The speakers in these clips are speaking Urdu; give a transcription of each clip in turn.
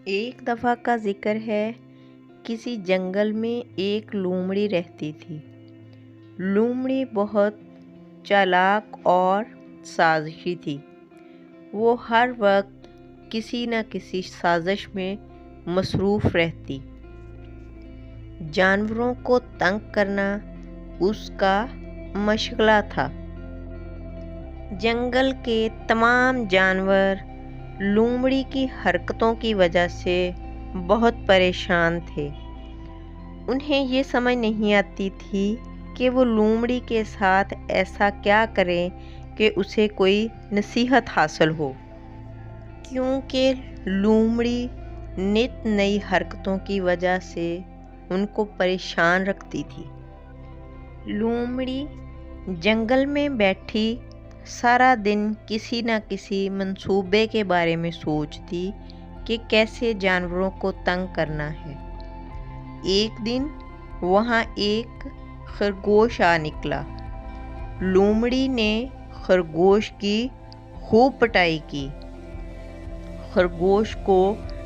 ایک دفعہ کا ذکر ہے، کسی جنگل میں ایک لومڑی رہتی تھی۔ لومڑی بہت چالاک اور سازشی تھی۔ وہ ہر وقت کسی نہ کسی سازش میں مصروف رہتی۔ جانوروں کو تنگ کرنا اس کا مشغلہ تھا۔ جنگل کے تمام جانور لومڑی کی حرکتوں کی وجہ سے بہت پریشان تھے۔ انہیں یہ سمجھ نہیں آتی تھی کہ وہ لومڑی کے ساتھ ایسا کیا کریں کہ اسے کوئی نصیحت حاصل ہو، کیونکہ لومڑی نت نئی حرکتوں کی وجہ سے ان کو پریشان رکھتی تھی۔ لومڑی جنگل میں بیٹھی سارا دن کسی نہ کسی منصوبے کے بارے میں سوچتی کہ کیسے جانوروں کو تنگ کرنا ہے۔ ایک دن وہاں ایک خرگوش آ نکلا۔ لومڑی نے خرگوش کی خوب پٹائی کی۔ خرگوش کو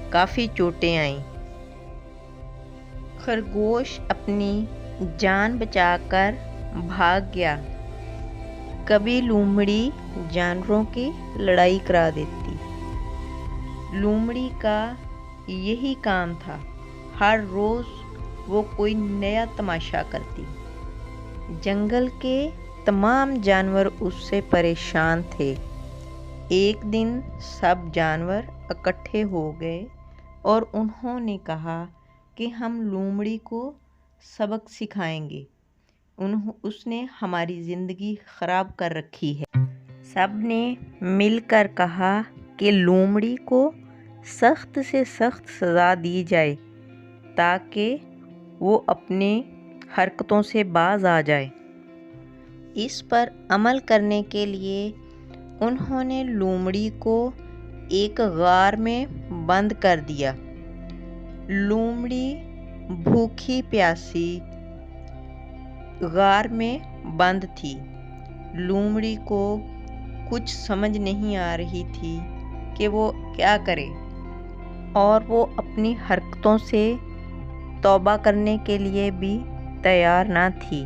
کافی چوٹیں آئیں۔ خرگوش اپنی جان بچا کر بھاگ گیا۔ کبھی لومڑی جانوروں کی لڑائی کرا دیتی۔ لومڑی کا یہی کام تھا۔ ہر روز وہ کوئی نیا تماشا کرتی۔ جنگل کے تمام جانور اس سے پریشان تھے۔ ایک دن سب جانور اکٹھے ہو گئے اور انہوں نے کہا کہ ہم لومڑی کو سبق سکھائیں گے۔ اس نے ہماری زندگی خراب کر رکھی ہے۔ سب نے مل کر کہا کہ لومڑی کو سخت سے سخت سزا دی جائے تاکہ وہ اپنی حرکتوں سے باز آ جائے۔ اس پر عمل کرنے کے لیے انہوں نے لومڑی کو ایک غار میں بند کر دیا۔ لومڑی بھوکی پیاسی غار میں بند تھی۔ لومڑی کو کچھ سمجھ نہیں آ رہی تھی کہ وہ کیا کرے، اور وہ اپنی حرکتوں سے توبہ کرنے کے لیے بھی تیار نہ تھی۔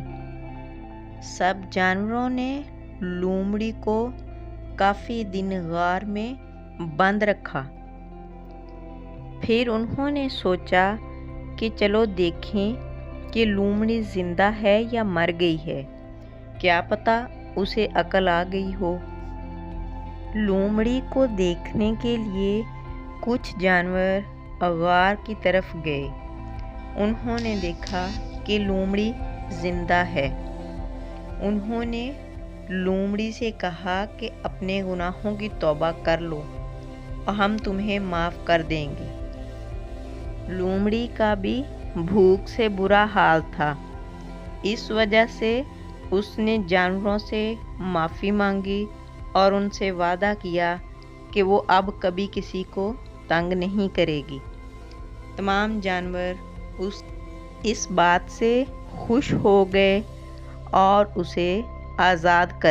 سب جانوروں نے لومڑی کو کافی دن غار میں بند رکھا۔ پھر انہوں نے سوچا کہ چلو دیکھیں کہ لومڑی زندہ ہے یا مر گئی ہے، کیا پتہ اسے عقل آ گئی ہو۔ لومڑی کو دیکھنے کے لیے کچھ جانور غار کی طرف گئے۔ انہوں نے دیکھا کہ لومڑی زندہ ہے۔ انہوں نے لومڑی سے کہا کہ اپنے گناہوں کی توبہ کر لو اور ہم تمہیں معاف کر دیں گے۔ لومڑی کا بھی بھوک سے برا حال تھا، اس وجہ سے اس نے جانوروں سے معافی مانگی اور ان سے وعدہ کیا کہ وہ اب کبھی کسی کو تنگ نہیں کرے گی۔ تمام جانور اس بات سے خوش ہو گئے اور اسے آزاد کر